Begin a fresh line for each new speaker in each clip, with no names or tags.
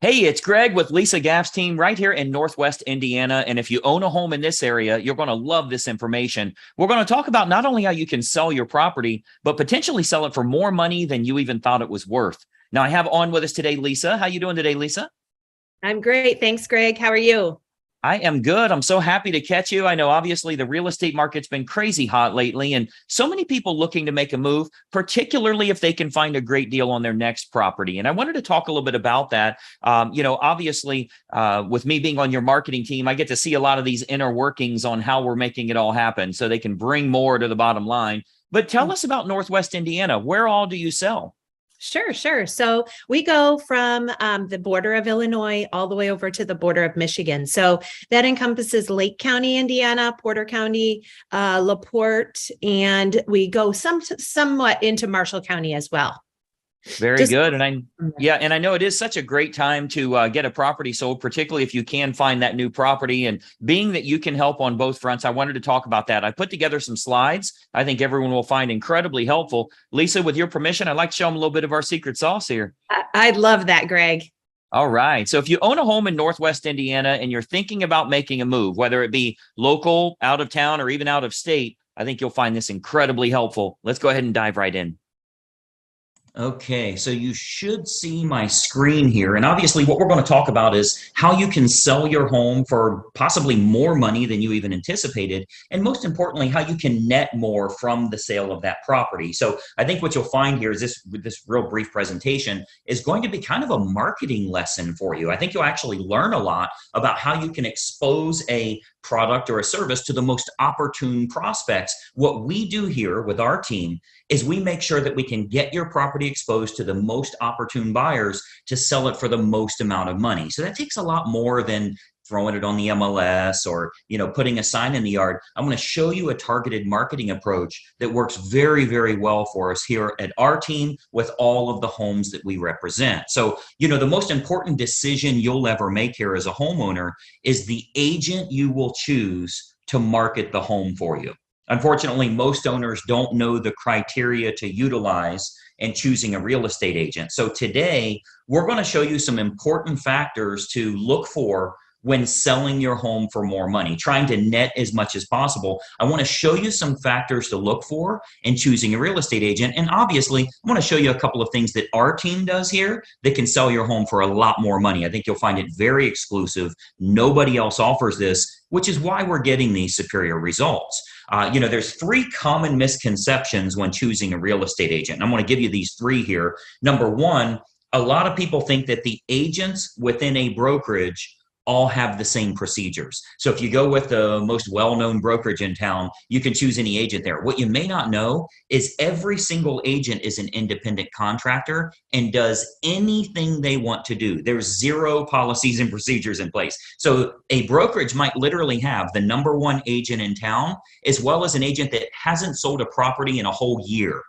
Hey, it's Greg with Lisa Gaff's team right here in Northwest Indiana. And if you own a home in this area, you're going to love this information. We're going to talk about not only how you can sell your property, but potentially sell it for more money than you even thought it was worth. Now, I have on with us today, Lisa. How you doing today, Lisa?
I'm great. Thanks, Greg. How are you?
I am good. I'm so happy to catch you. I know obviously the real estate market's been crazy hot lately, and so many people looking to make a move, particularly if they can find a great deal on their next property. And I wanted to talk a little bit about that. Obviously, with me being on your marketing team, I get to see a lot of these inner workings on how we're making it all happen so they can bring more to the bottom line. But tell us about Northwest Indiana. Where all do you sell?
Sure. So we go from the border of Illinois all the way over to the border of Michigan. So that encompasses Lake County, Indiana, Porter County, LaPorte, and we go somewhat into Marshall County as well.
Very
Just
good. And I know it is such a great time to get a property sold, particularly if you can find that new property. And being that you can help on both fronts, I wanted to talk about that. I put together some slides I think everyone will find incredibly helpful. Lisa, with your permission, I'd like to show them a little bit of our secret sauce here.
I love that, Greg.
All right. So if you own a home in Northwest Indiana and you're thinking about making a move, whether it be local, out of town, or even out of state, I think you'll find this incredibly helpful. Let's go ahead and dive right in. Okay, so you should see my screen here. And obviously what we're going to talk about is how you can sell your home for possibly more money than you even anticipated. And most importantly, how you can net more from the sale of that property. So I think what you'll find here is this real brief presentation is going to be kind of a marketing lesson for you. I think you'll actually learn a lot about how you can expose a product or a service to the most opportune prospects. What we do here with our team is we make sure that we can get your property exposed to the most opportune buyers to sell it for the most amount of money. So that takes a lot more than throwing it on the MLS or, putting a sign in the yard. I'm going to show you a targeted marketing approach that works very, very well for us here at our team with all of the homes that we represent. So, the most important decision you'll ever make here as a homeowner is the agent you will choose to market the home for you. Unfortunately, most owners don't know the criteria to utilize in choosing a real estate agent. So today, we're going to show you some important factors to look for when selling your home for more money, trying to net as much as possible. I want to show you some factors to look for in choosing a real estate agent. And obviously, I want to show you a couple of things that our team does here that can sell your home for a lot more money. I think you'll find it very exclusive. Nobody else offers this, which is why we're getting these superior results. There's three common misconceptions when choosing a real estate agent. I'm going to give you these three here. Number one, a lot of people think that the agents within a brokerage all have the same procedures. So if you go with the most well-known brokerage in town, you can choose any agent there. What you may not know is every single agent is an independent contractor and does anything they want to do. There's zero policies and procedures in place. So a brokerage might literally have the number one agent in town, as well as an agent that hasn't sold a property in a whole year.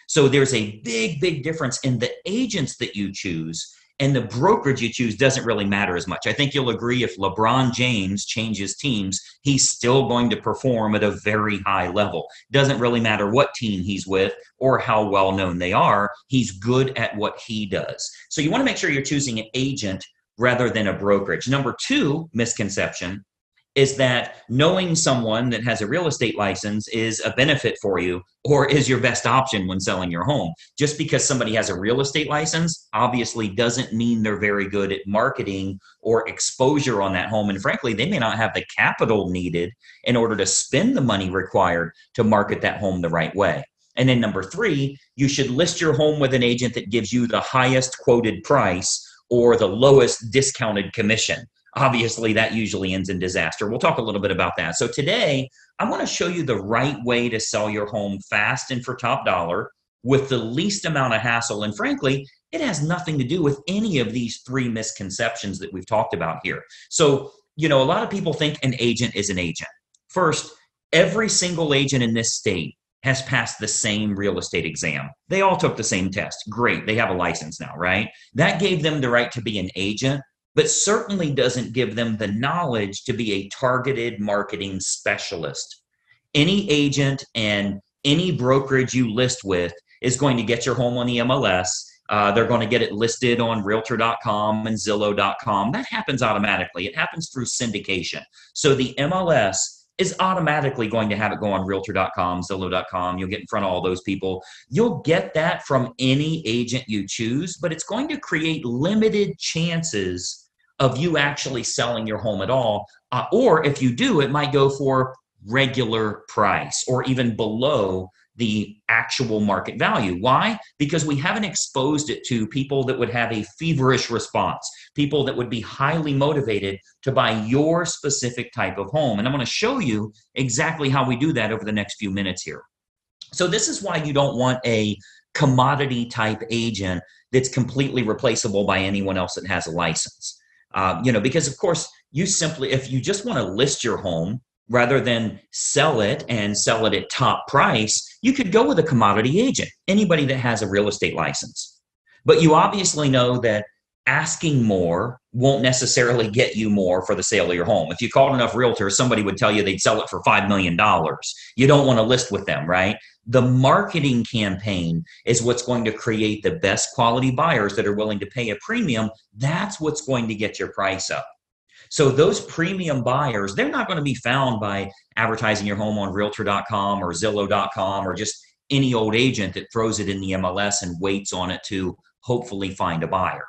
So there's a big, big difference in the agents that you choose, and the brokerage you choose doesn't really matter as much. I think you'll agree if LeBron James changes teams, he's still going to perform at a very high level. Doesn't really matter what team he's with or how well known they are. He's good at what he does. So you want to make sure you're choosing an agent rather than a brokerage. Number two misconception is that knowing someone that has a real estate license is a benefit for you or is your best option when selling your home. Just because somebody has a real estate license obviously doesn't mean they're very good at marketing or exposure on that home. And frankly, they may not have the capital needed in order to spend the money required to market that home the right way. And then number three, you should list your home with an agent that gives you the highest quoted price or the lowest discounted commission. Obviously, that usually ends in disaster. We'll talk a little bit about that. So today, I want to show you the right way to sell your home fast and for top dollar with the least amount of hassle. And frankly, it has nothing to do with any of these three misconceptions that we've talked about here. So, a lot of people think an agent is an agent. First, every single agent in this state has passed the same real estate exam. They all took the same test. Great. They have a license now, right? That gave them the right to be an agent, but certainly doesn't give them the knowledge to be a targeted marketing specialist. Any agent and any brokerage you list with is going to get your home on the MLS They're going to get it listed on realtor.com and Zillow.com. That happens automatically. It happens through syndication. So the MLS is automatically going to have it go on realtor.com, Zillow.com. You'll get in front of all those people. You'll get that from any agent you choose, but it's going to create limited chances of you actually selling your home at all. Or if you do, it might go for regular price or even below the actual market value. Why? Because we haven't exposed it to people that would have a feverish response, people that would be highly motivated to buy your specific type of home. And I'm going to show you exactly how we do that over the next few minutes here. So this is why you don't want a commodity type agent that's completely replaceable by anyone else that has a license. Because of course, if you just want to list your home rather than sell it and sell it at top price, you could go with a commodity agent, anybody that has a real estate license. But you obviously know that asking more won't necessarily get you more for the sale of your home. If you called enough realtors, somebody would tell you they'd sell it for $5 million. You don't want to list with them, right? The marketing campaign is what's going to create the best quality buyers that are willing to pay a premium. That's what's going to get your price up. So those premium buyers, they're not going to be found by advertising your home on realtor.com or Zillow.com or just any old agent that throws it in the MLS and waits on it to hopefully find a buyer.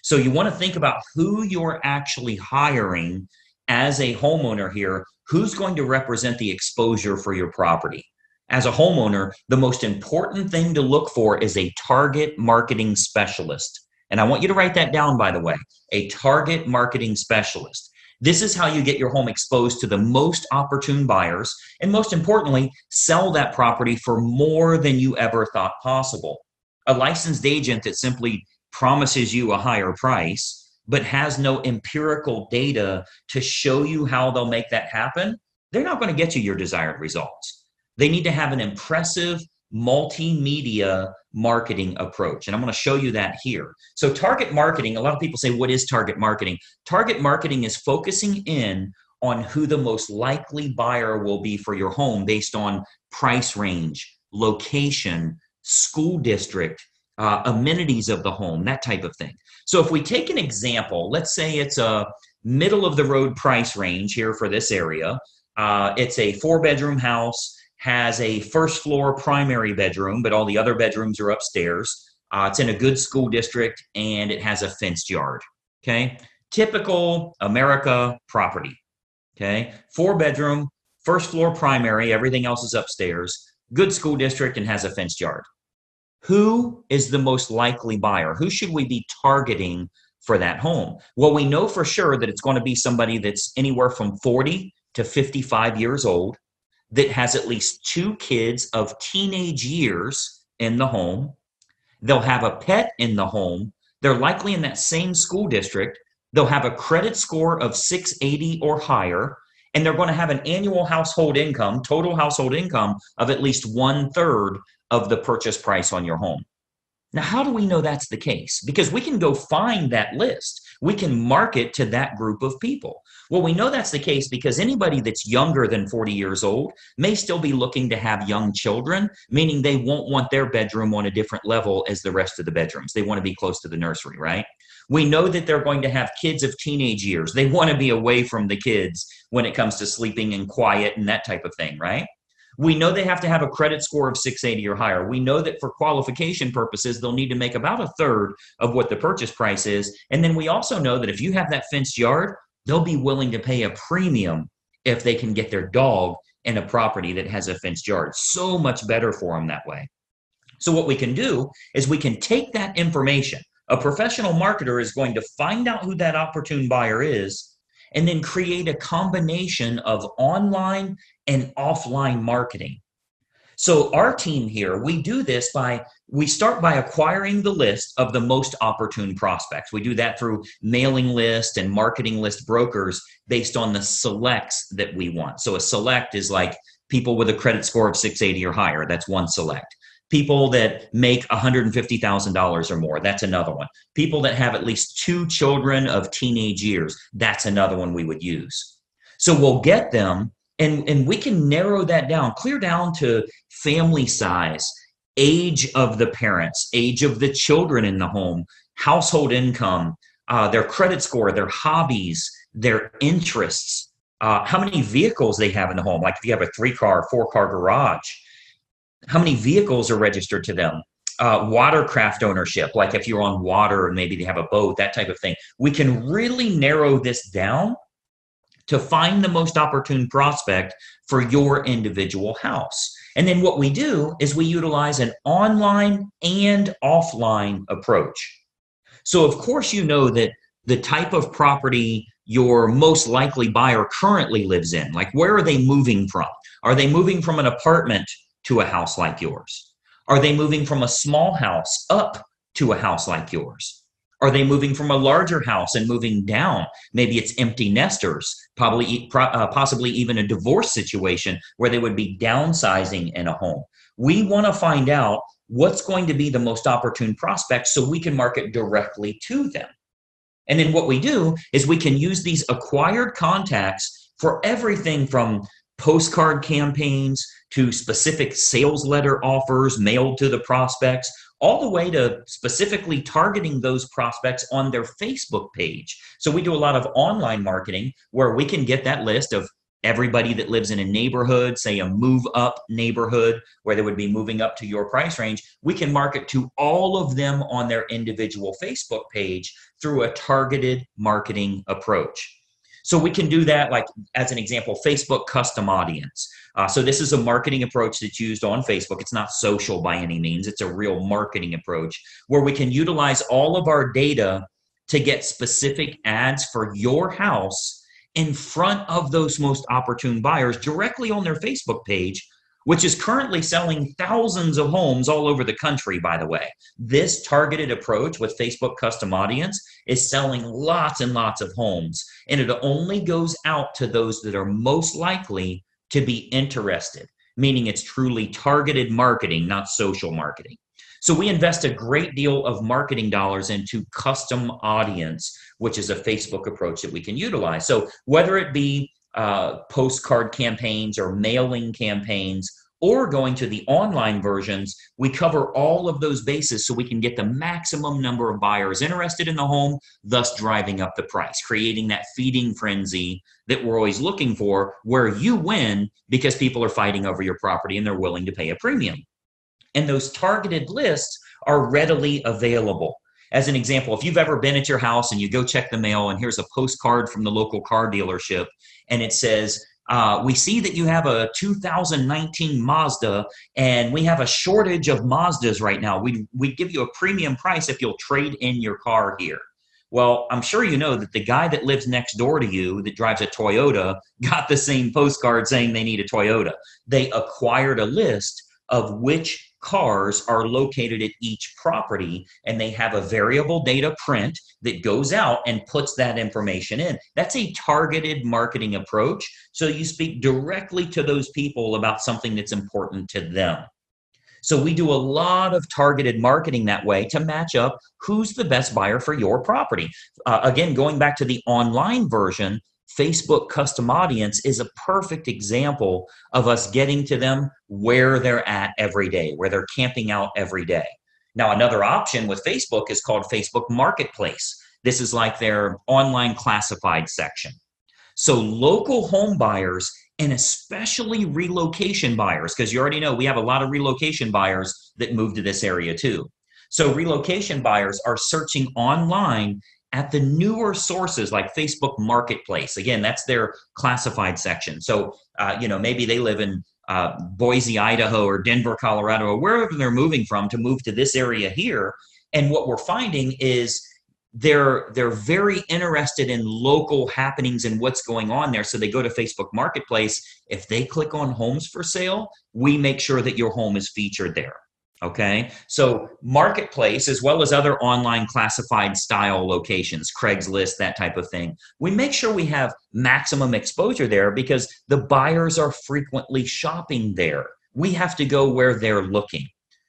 So you want to think about who you're actually hiring as a homeowner here, who's going to represent the exposure for your property. As a homeowner, the most important thing to look for is a target marketing specialist. And I want you to write that down, by the way, a target marketing specialist. This is how you get your home exposed to the most opportune buyers, and most importantly, sell that property for more than you ever thought possible. A licensed agent that simply promises you a higher price, but has no empirical data to show you how they'll make that happen, they're not going to get you your desired results. They need to have an impressive multimedia marketing approach. And I'm going to show you that here. So target marketing, a lot of people say, what is target marketing? Target marketing is focusing in on who the most likely buyer will be for your home based on price range, location, school district, amenities of the home, that type of thing. So if we take an example, let's say it's a middle of the road price range here for this area. It's a 4-bedroom house, has a first floor primary bedroom, but all the other bedrooms are upstairs. It's in a good school district and it has a fenced yard. Okay. Typical America property. Okay. 4-bedroom, first floor primary, everything else is upstairs, good school district and has a fenced yard. Who is the most likely buyer? Who should we be targeting for that home? Well, we know for sure that it's going to be somebody that's anywhere from 40 to 55 years old, that has at least 2 kids of teenage years in the home. They'll have a pet in the home. They're likely in that same school district. They'll have a credit score of 680 or higher, and they're going to have an annual household income, total household income of at least 1/3 of the purchase price on your home. Now, how do we know that's the case? Because we can go find that list. We can market to that group of people. Well, we know that's the case because anybody that's younger than 40 years old may still be looking to have young children, meaning they won't want their bedroom on a different level as the rest of the bedrooms. They want to be close to the nursery, right? We know that they're going to have kids of teenage years. They want to be away from the kids when it comes to sleeping and quiet and that type of thing, right? We know they have to have a credit score of 680 or higher. We know that for qualification purposes, they'll need to make about 1/3 of what the purchase price is. And then we also know that if you have that fenced yard, they'll be willing to pay a premium if they can get their dog in a property that has a fenced yard. So much better for them that way. So what we can do is we can take that information. A professional marketer is going to find out who that opportune buyer is and then create a combination of online and offline marketing. So our team here, we do this we start by acquiring the list of the most opportune prospects. We do that through mailing list and marketing list brokers based on the selects that we want. So a select is like people with a credit score of 680 or higher. That's one select. People that make $150,000 or more, that's another one. People that have at least 2 children of teenage years, that's another one we would use. So we'll get them and we can narrow that down, clear down to family size, age of the parents, age of the children in the home, household income, their credit score, their hobbies, their interests, how many vehicles they have in the home. Like if you have a 3-car, 4-car garage, how many vehicles are registered to them? Watercraft ownership, like if you're on water and maybe they have a boat, that type of thing. We can really narrow this down to find the most opportune prospect for your individual house. And then what we do is we utilize an online and offline approach. So of course, you know that the type of property your most likely buyer currently lives in, like where are they moving from? Are they moving from an apartment to a house like yours? Are they moving from a small house up to a house like yours? Are they moving from a larger house and moving down? Maybe it's empty nesters, possibly even a divorce situation where they would be downsizing in a home. We want to find out what's going to be the most opportune prospect so we can market directly to them. And then what we do is we can use these acquired contacts for everything from postcard campaigns to specific sales letter offers mailed to the prospects, all the way to specifically targeting those prospects on their Facebook page. So we do a lot of online marketing where we can get that list of everybody that lives in a neighborhood, say a move up neighborhood where they would be moving up to your price range. We can market to all of them on their individual Facebook page through a targeted marketing approach. So we can do that, like as an example, Facebook custom audience. So this is a marketing approach that's used on Facebook. It's not social by any means. It's a real marketing approach where we can utilize all of our data to get specific ads for your house in front of those most opportune buyers directly on their Facebook page, which is currently selling thousands of homes all over the country, by the way. This targeted approach with Facebook custom audience is selling lots and lots of homes, and it only goes out to those that are most likely to be interested, meaning it's truly targeted marketing, not social marketing. So we invest a great deal of marketing dollars into custom audience, which is a Facebook approach that we can utilize. So whether it be postcard campaigns or mailing campaigns or going to the online versions, we cover all of those bases so we can get the maximum number of buyers interested in the home, thus driving up the price, creating that feeding frenzy that we're always looking for, where you win because people are fighting over your property and they're willing to pay a premium. And those targeted lists are readily available. As an example, if you've ever been at your house and you go check the mail and here's a postcard from the local car dealership and it says, we see that you have a 2019 Mazda and we have a shortage of Mazdas right now. We'd give you a premium price if you'll trade in your car here. Well, I'm sure you know that the guy that lives next door to you that drives a Toyota got the same postcard saying they need a Toyota. They acquired a list of which cars are located at each property, and they have a variable data print that goes out and puts that information in. That's a targeted marketing approach. So you speak directly to those people about something that's important to them. So we do a lot of targeted marketing that way to match up who's the best buyer for your property. Again, going back to the online version, Facebook custom audience is a perfect example of us getting to them where they're at every day, where they're camping out every day. Now, another option with Facebook is called Facebook Marketplace. This is like their online classified section. So local home buyers and especially relocation buyers, because you already know we have a lot of relocation buyers that move to this area too. So relocation buyers are searching online at the newer sources like Facebook Marketplace. Again, that's their classified section. So, maybe they live in Boise, Idaho, or Denver, Colorado, or wherever they're moving from to move to this area here. And what we're finding is they're very interested in local happenings and what's going on there. So they go to Facebook Marketplace. If they click on homes for sale, we make sure that your home is featured there. Okay, so Marketplace, as well as other online classified style locations, Craigslist, that type of thing, we make sure we have maximum exposure there because the buyers are frequently shopping there. We have to go where they're looking.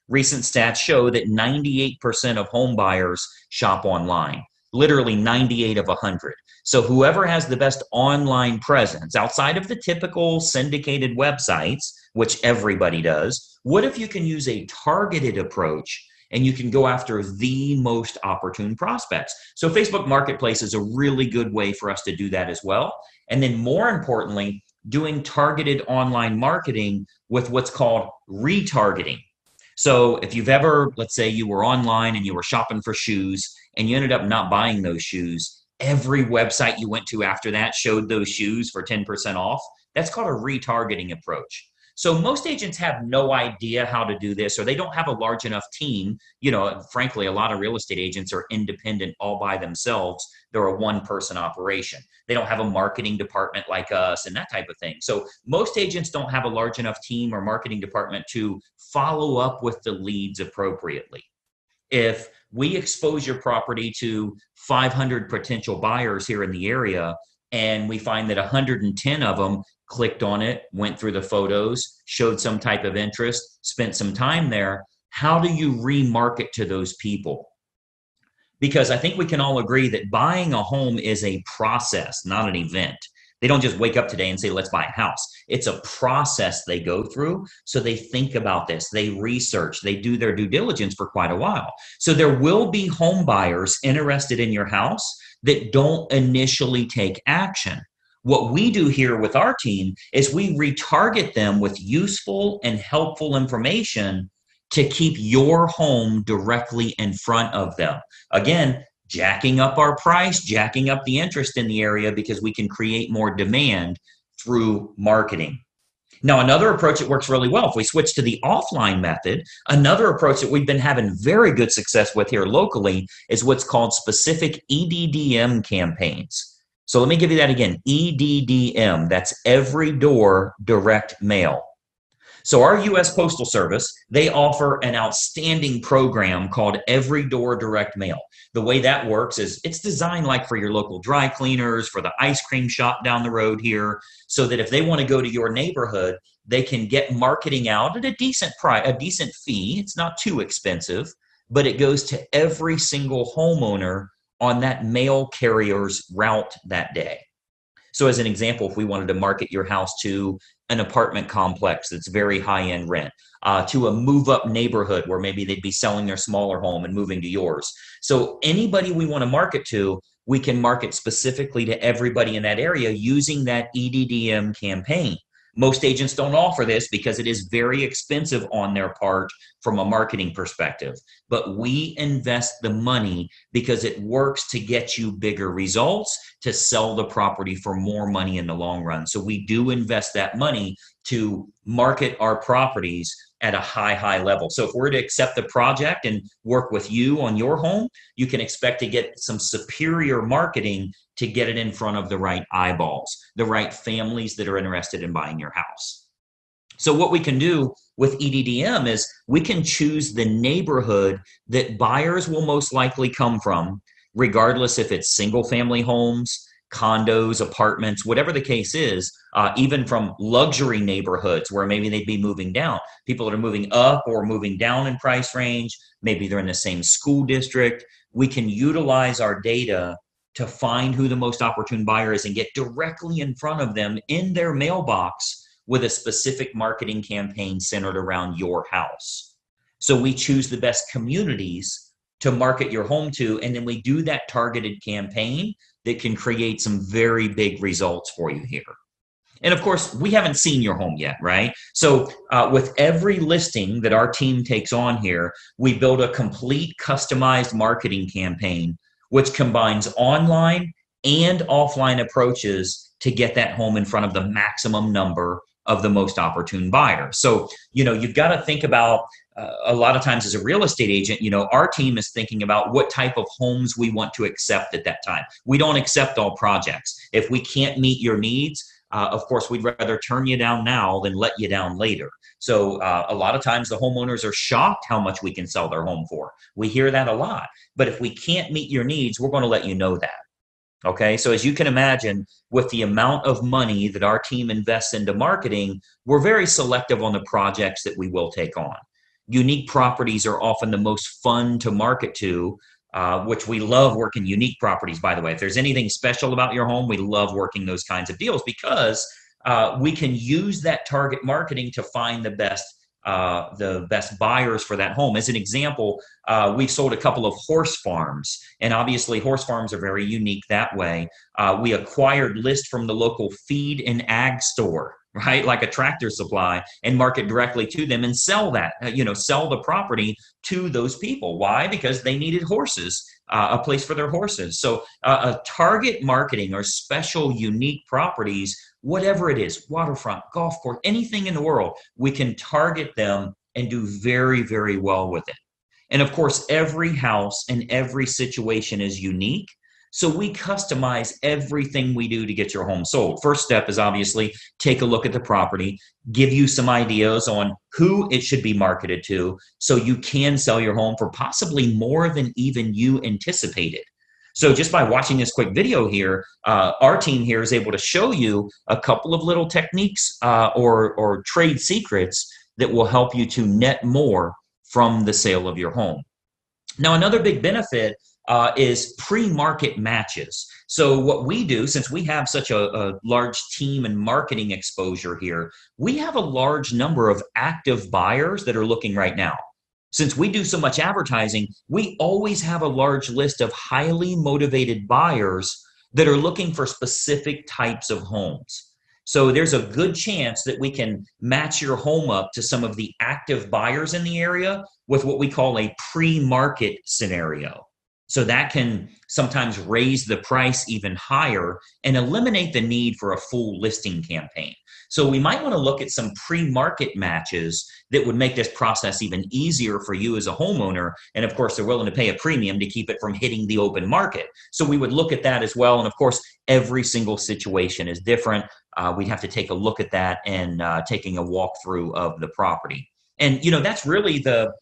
Recent stats show that 98% of home buyers shop online. literally 98 of 100. So whoever has the best online presence outside of the typical syndicated websites, which everybody does, what if you can use a targeted approach and you can go after the most opportune prospects? So Facebook Marketplace is a really good way for us to do that as well. And then more importantly, doing targeted online marketing with what's called retargeting. So if you've ever, let's say you were online and you were shopping for shoes and you ended up not buying those shoes, every website you went to after that showed those shoes for 10% off. That's called a retargeting approach. So most agents have no idea how to do this, or they don't have a large enough team. You know, frankly, a lot of real estate agents are independent all by themselves. They're a one-person operation. They don't have a marketing department like us and that type of thing. So most agents don't have a large enough team or marketing department to follow up with the leads appropriately. If we expose your property to 500 potential buyers here in the area, and we find that 110 of them clicked on it, went through the photos, showed some type of interest, spent some time there, how do you remarket to those people? Because I think we can all agree that buying a home is a process, not an event. They don't just wake up today and say, let's buy a house. It's a process they go through. So they think about this, they research, they do their due diligence for quite a while. So there will be home buyers interested in your house that don't initially take action. What we do here with our team is we retarget them with useful and helpful information to keep your home directly in front of them. Again, jacking up our price, jacking up the interest in the area because we can create more demand through marketing. Now, another approach that works really well, if we switch to the offline method, another approach that we've been having very good success with here locally is what's called specific EDDM campaigns. So let me give you that again, EDDM, that's every door direct mail. So our U.S. Postal Service, they offer an outstanding program called Every Door Direct Mail. The way that works is it's designed like for your local dry cleaners, for the ice cream shop down the road here, so that if they want to go to your neighborhood, they can get marketing out at a decent price, a decent fee. It's not too expensive, but it goes to every single homeowner on that mail carrier's route that day. So as an example, if we wanted to market your house to an apartment complex that's very high-end rent, to a move-up neighborhood where maybe they'd be selling their smaller home and moving to yours. So anybody we want to market to, we can market specifically to everybody in that area using that EDDM campaign. Most agents don't offer this because it is very expensive on their part from a marketing perspective. But we invest the money because it works to get you bigger results, to sell the property for more money in the long run. So we do invest that money to market our properties at a high level. So if we're to accept the project and work with you on your home, you can expect to get some superior marketing to get it in front of the right eyeballs, the right families that are interested in buying your house. So what we can do with EDDM is we can choose the neighborhood that buyers will most likely come from, regardless if it's single family homes, condos, apartments, whatever the case is, even from luxury neighborhoods where maybe they'd be moving down. People that are moving up or moving down in price range, maybe they're in the same school district. We can utilize our data to find who the most opportune buyer is and get directly in front of them in their mailbox with a specific marketing campaign centered around your house. So we choose the best communities to market your home to, and then we do that targeted campaign that can create some very big results for you here. And of course, we haven't seen your home yet, right? So with every listing that our team takes on here, we build a complete customized marketing campaign which combines online and offline approaches to get that home in front of the maximum number of the most opportune buyers. So, you've got to think about a lot of times as a real estate agent, our team is thinking about what type of homes we want to accept at that time. We don't accept all projects. If we can't meet your needs, of course, we'd rather turn you down now than let you down later. So a lot of times the homeowners are shocked how much we can sell their home for. We hear that a lot. But if we can't meet your needs, we're going to let you know that. Okay, so as you can imagine, with the amount of money that our team invests into marketing, we're very selective on the projects that we will take on. Unique properties are often the most fun to market to which we love working unique properties, by the way. If there's anything special about your home, we love working those kinds of deals because we can use that target marketing to find the best buyers for that home. As an example, we've sold a couple of horse farms, and obviously horse farms are very unique that way. We acquired list from the local feed and ag store, right? Like a Tractor Supply, and market directly to them and sell that, sell the property to those people. Why? Because they needed horses, a place for their horses. So a target marketing or special unique properties, whatever it is, waterfront, golf course, anything in the world, we can target them and do very, very well with it. And of course, every house and every situation is unique. So we customize everything we do to get your home sold. First step is obviously take a look at the property, give you some ideas on who it should be marketed to so you can sell your home for possibly more than even you anticipated. So just by watching this quick video here, our team here is able to show you a couple of little techniques or trade secrets that will help you to net more from the sale of your home. Now, another big benefit is pre-market matches. So what we do, since we have such a large team and marketing exposure here, we have a large number of active buyers that are looking right now. Since we do so much advertising, we always have a large list of highly motivated buyers that are looking for specific types of homes. So there's a good chance that we can match your home up to some of the active buyers in the area with what we call a pre-market scenario. So that can sometimes raise the price even higher and eliminate the need for a full listing campaign. So we might want to look at some pre-market matches that would make this process even easier for you as a homeowner. And of course, they're willing to pay a premium to keep it from hitting the open market. So we would look at that as well. And of course, every single situation is different. We'd have to take a look at that and taking a walkthrough of the property. And, that's really the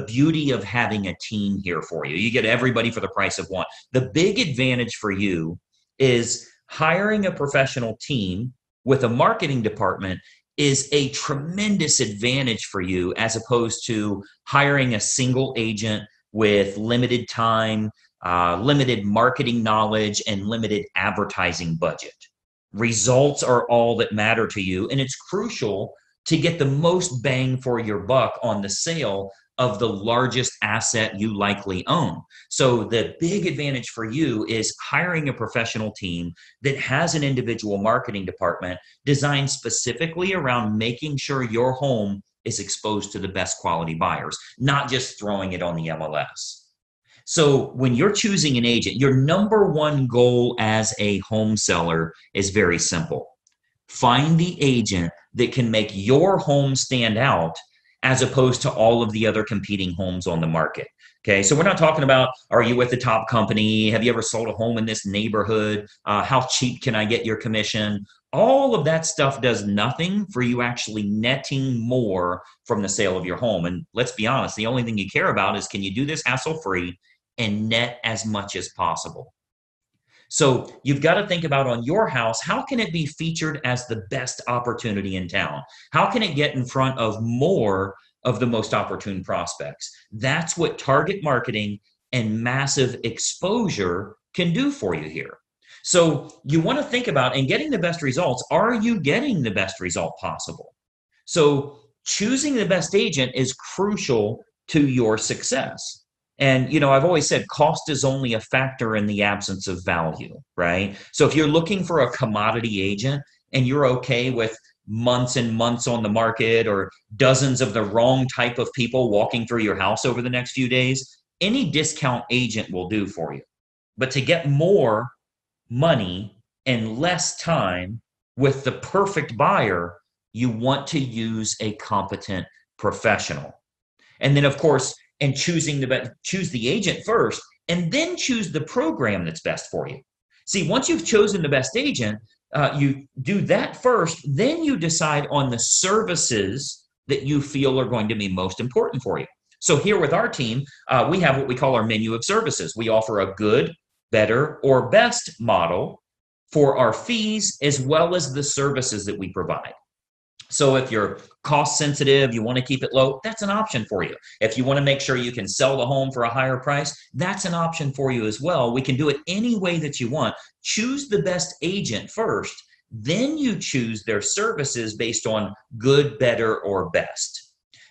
beauty of having a team here for you. You get everybody for the price of one. The big advantage for you is hiring a professional team with a marketing department is a tremendous advantage for you as opposed to hiring a single agent with limited time, limited marketing knowledge, and limited advertising budget. Results are all that matter to you, and it's crucial to get the most bang for your buck on the sale of the largest asset you likely own. So the big advantage for you is hiring a professional team that has an individual marketing department designed specifically around making sure your home is exposed to the best quality buyers, not just throwing it on the MLS. So when you're choosing an agent, your number one goal as a home seller is very simple. Find the agent that can make your home stand out as opposed to all of the other competing homes on the market. Okay, so we're not talking about, are you with the top company? Have you ever sold a home in this neighborhood? How cheap can I get your commission? All of that stuff does nothing for you actually netting more from the sale of your home. And let's be honest, the only thing you care about is, can you do this hassle-free and net as much as possible? So you've got to think about, on your house, how can it be featured as the best opportunity in town? How can it get in front of more of the most opportune prospects? That's what target marketing and massive exposure can do for you here. So you want to think about, in getting the best results, are you getting the best result possible? So choosing the best agent is crucial to your success. And, I've always said cost is only a factor in the absence of value, right? So if you're looking for a commodity agent and you're okay with months and months on the market or dozens of the wrong type of people walking through your house over the next few days, any discount agent will do for you. But to get more money and less time with the perfect buyer, you want to use a competent professional. And then, of course, choose the agent first, and then choose the program that's best for you. See, once you've chosen the best agent, you do that first, then you decide on the services that you feel are going to be most important for you. So here with our team, we have what we call our menu of services. We offer a good, better, or best model for our fees, as well as the services that we provide. So if you're cost sensitive, you want to keep it low, that's an option for you. If you want to make sure you can sell the home for a higher price, that's an option for you as well. We can do it any way that you want. Choose the best agent first, then you choose their services based on good, better, or best.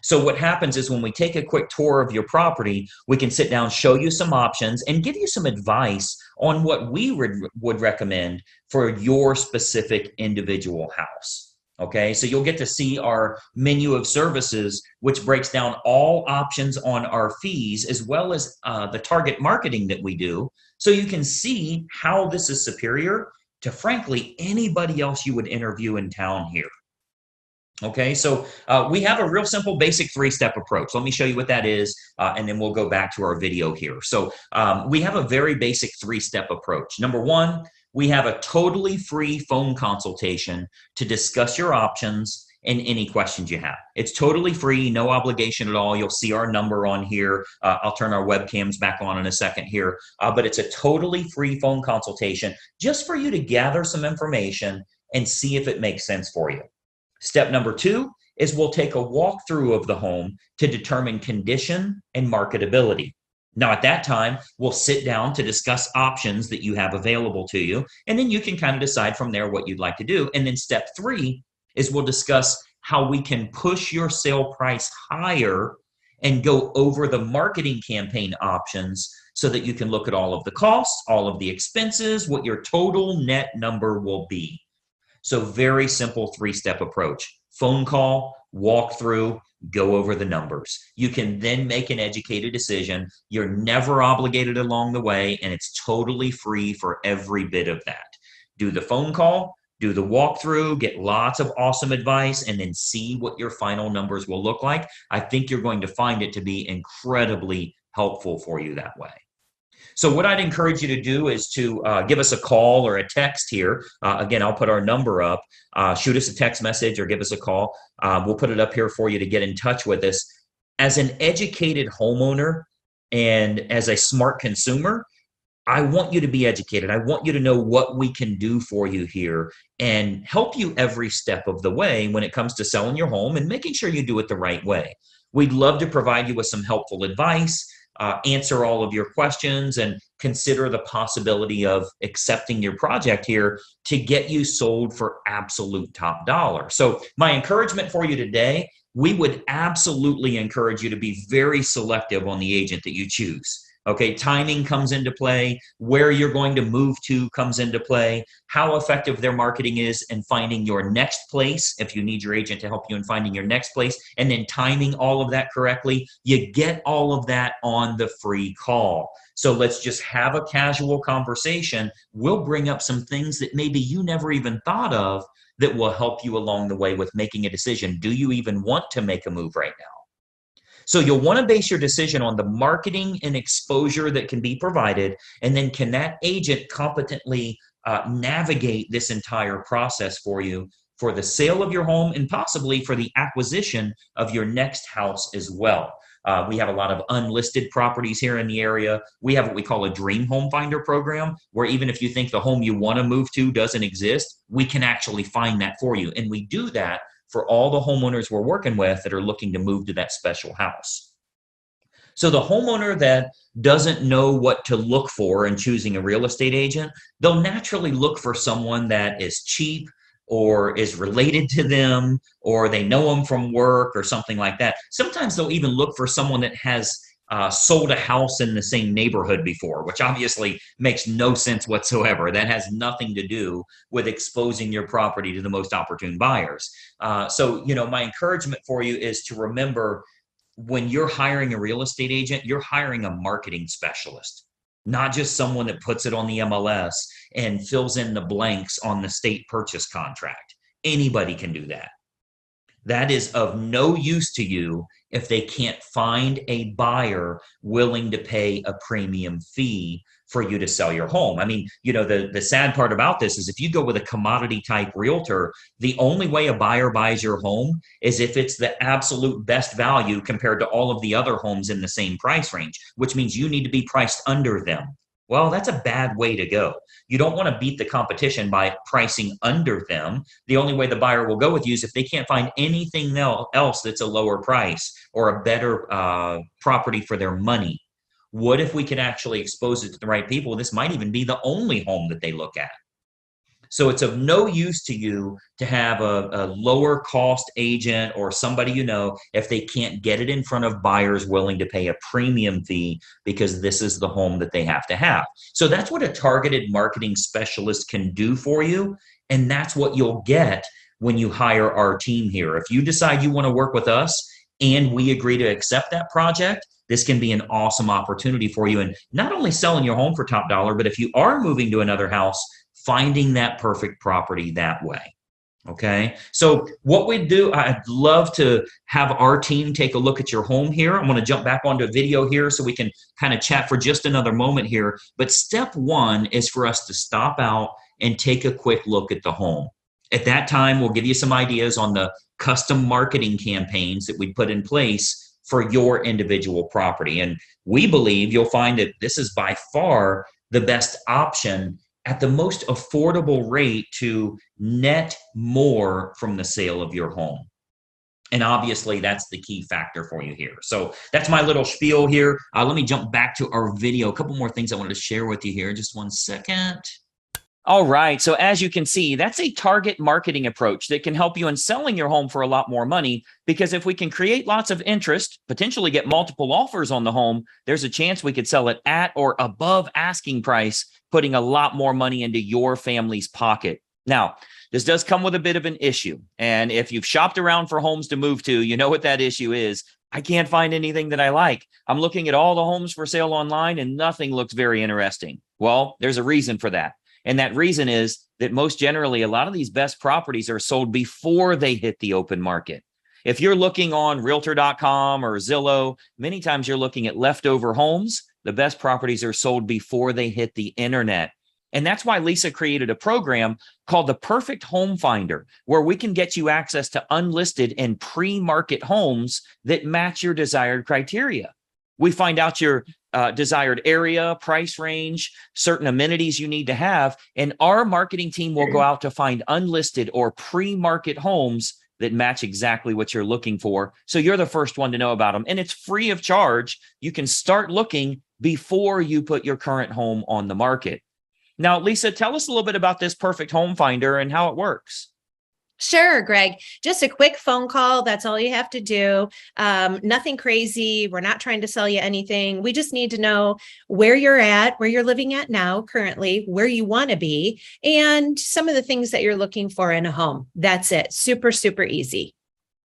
So what happens is when we take a quick tour of your property, we can sit down, show you some options, and give you some advice on what we would recommend for your specific individual house. Okay, so you'll get to see our menu of services, which breaks down all options on our fees, as well as the target marketing that we do. So you can see how this is superior to, frankly, anybody else you would interview in town here. Okay, so we have a real simple basic three-step approach. Let me show you what that is, and then we'll go back to our video here. So we have a very basic three-step approach. Number one, we have a totally free phone consultation to discuss your options and any questions you have. It's totally free, no obligation at all. You'll see our number on here. I'll turn our webcams back on in a second here, but it's a totally free phone consultation just for you to gather some information and see if it makes sense for you. Step number two is we'll take a walkthrough of the home to determine condition and marketability. Now, at that time, we'll sit down to discuss options that you have available to you, and then you can kind of decide from there what you'd like to do. And then step three is we'll discuss how we can push your sale price higher and go over the marketing campaign options so that you can look at all of the costs, all of the expenses, what your total net number will be. So very simple three-step approach. Phone call, walk through, go over the numbers. You can then make an educated decision. You're never obligated along the way, and it's totally free for every bit of that. Do the phone call, do the walkthrough, get lots of awesome advice, and then see what your final numbers will look like. I think you're going to find it to be incredibly helpful for you that way. So what I'd encourage you to do is to give us a call or a text here. Again, I'll put our number up. Shoot us a text message or give us a call. We'll put it up here for you to get in touch with us. As an educated homeowner and as a smart consumer, I want you to be educated. I want you to know what we can do for you here and help you every step of the way when it comes to selling your home and making sure you do it the right way. We'd love to provide you with some helpful advice, answer all of your questions, and consider the possibility of accepting your project here to get you sold for absolute top dollar. So my encouragement for you today, we would absolutely encourage you to be very selective on the agent that you choose. Okay, timing comes into play, where you're going to move to comes into play, how effective their marketing is in finding your next place, if you need your agent to help you in finding your next place, and then timing all of that correctly. You get all of that on the free call. So let's just have a casual conversation. We'll bring up some things that maybe you never even thought of that will help you along the way with making a decision. Do you even want to make a move right now? So you'll want to base your decision on the marketing and exposure that can be provided, and then can that agent competently navigate this entire process for you for the sale of your home and possibly for the acquisition of your next house as well. We have a lot of unlisted properties here in the area. We have what we call a dream home finder program, where even if you think the home you want to move to doesn't exist, we can actually find that for you. And we do that for all the homeowners we're working with that are looking to move to that special house. So the homeowner that doesn't know what to look for in choosing a real estate agent, they'll naturally look for someone that is cheap or is related to them, or they know them from work or something like that. Sometimes they'll even look for someone that has sold a house in the same neighborhood before, which obviously makes no sense whatsoever. That has nothing to do with exposing your property to the most opportune buyers. So, my encouragement for you is to remember, when you're hiring a real estate agent, you're hiring a marketing specialist, not just someone that puts it on the MLS and fills in the blanks on the state purchase contract. Anybody can do that. That is of no use to you if they can't find a buyer willing to pay a premium fee for you to sell your home. I mean, the sad part about this is if you go with a commodity type realtor, the only way a buyer buys your home is if it's the absolute best value compared to all of the other homes in the same price range, which means you need to be priced under them. Well, that's a bad way to go. You don't want to beat the competition by pricing under them. The only way the buyer will go with you is if they can't find anything else that's a lower price or a better property for their money. What if we could actually expose it to the right people? This might even be the only home that they look at. So it's of no use to you to have a lower cost agent or somebody you know if they can't get it in front of buyers willing to pay a premium fee because this is the home that they have to have. So that's what a targeted marketing specialist can do for you. And that's what you'll get when you hire our team here. If you decide you want to work with us and we agree to accept that project, this can be an awesome opportunity for you. And not only selling your home for top dollar, but if you are moving to another house, finding that perfect property that way. Okay. So what we do, I'd love to have our team take a look at your home here. I'm going to jump back onto a video here so we can kind of chat for just another moment here. But step one is for us to stop out and take a quick look at the home. At that time, we'll give you some ideas on the custom marketing campaigns that we put in place for your individual property. And we believe you'll find that this is by far the best option at the most affordable rate to net more from the sale of your home. And obviously, that's the key factor for you here. So that's my little spiel here. Let me jump back to our video. A couple more things I wanted to share with you here. Just one second. All right. So as you can see, that's a target marketing approach that can help you in selling your home for a lot more money. Because if we can create lots of interest, potentially get multiple offers on the home, there's a chance we could sell it at or above asking price, putting a lot more money into your family's pocket. Now, this does come with a bit of an issue. And if you've shopped around for homes to move to, you know what that issue is. I can't find anything that I like. I'm looking at all the homes for sale online and nothing looks very interesting. Well, there's a reason for that. And that reason is that most generally, a lot of these best properties are sold before they hit the open market. If you're looking on realtor.com or Zillow, many times you're looking at leftover homes. The best properties are sold before they hit the internet. And that's why Lisa created a program called the Perfect Home Finder, where we can get you access to unlisted and pre-market homes that match your desired criteria. We find out your desired area, price range, certain amenities you need to have, and our marketing team will go out to find unlisted or pre-market homes that match exactly what you're looking for. So you're the first one to know about them. And it's free of charge. You can start looking before you put your current home on the market. Now, Lisa, tell us a little bit about this Perfect Home Finder and how it works.
Sure, Greg. Just a quick phone call. That's all you have to do. Nothing crazy. We're not trying to sell you anything. We just need to know where you're at, where you're living at now, currently, where you want to be, and some of the things that you're looking for in a home. That's it. Super, super easy.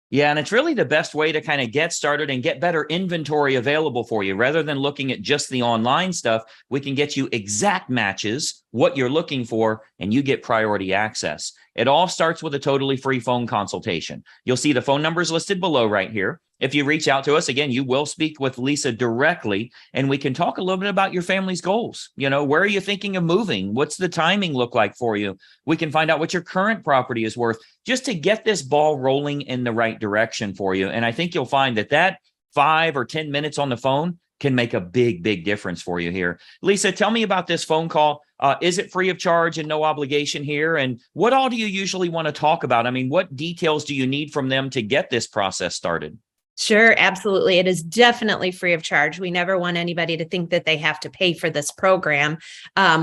Yeah, and it's really the best way to kind of get started and get better inventory available for you. Rather than looking at just the online stuff, we can get you exact matches, what you're looking for, and you get priority access. It all starts with a totally free phone consultation. You'll see the phone numbers listed below right here. If you reach out to us, again, you will speak with Lisa directly, and we can talk a little bit about your family's goals. You know, where are you thinking of moving? What's the timing look like for you? We can find out what your current property is worth just to get this ball rolling in the right direction for you. And I think you'll find that 5 or 10 minutes on the phone can make a big, big difference for you here. Lisa, tell me about this phone call. Is it free of charge and no obligation here? And what all do you usually want to talk about? I mean, what details do you need from them to get this process started?
Sure, absolutely. It is definitely free of charge. We never want anybody to think that they have to pay for this program,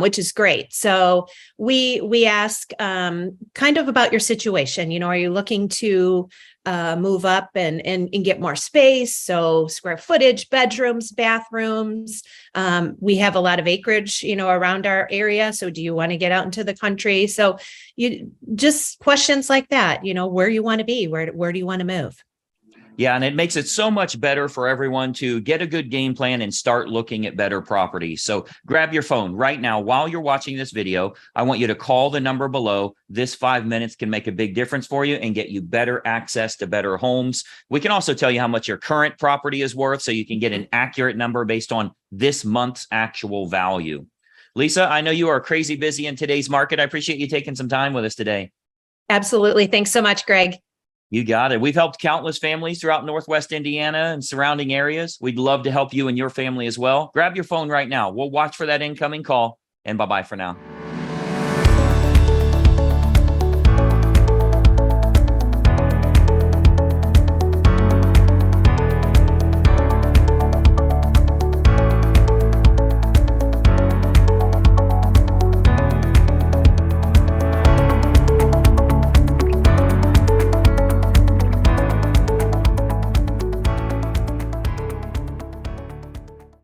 which is great. So we ask kind of about your situation. You know, are you looking to move up and get more space? So square footage, bedrooms, bathrooms. We have a lot of acreage, you know, around our area. So do you want to get out into the country? So you just questions like that, you know, where you want to be, where do you want to move?
Yeah, and it makes it so much better for everyone to get a good game plan and start looking at better properties. So grab your phone right now while you're watching this video. I want you to call the number below. This 5 minutes can make a big difference for you and get you better access to better homes. We can also tell you how much your current property is worth so you can get an accurate number based on this month's actual value. Lisa, I know you are crazy busy in today's market. I appreciate you taking some time with us today.
Absolutely. Thanks so much, Greg.
You got it. We've helped countless families throughout Northwest Indiana and surrounding areas. We'd love to help you and your family as well. Grab your phone right now. We'll watch for that incoming call, and bye-bye for now.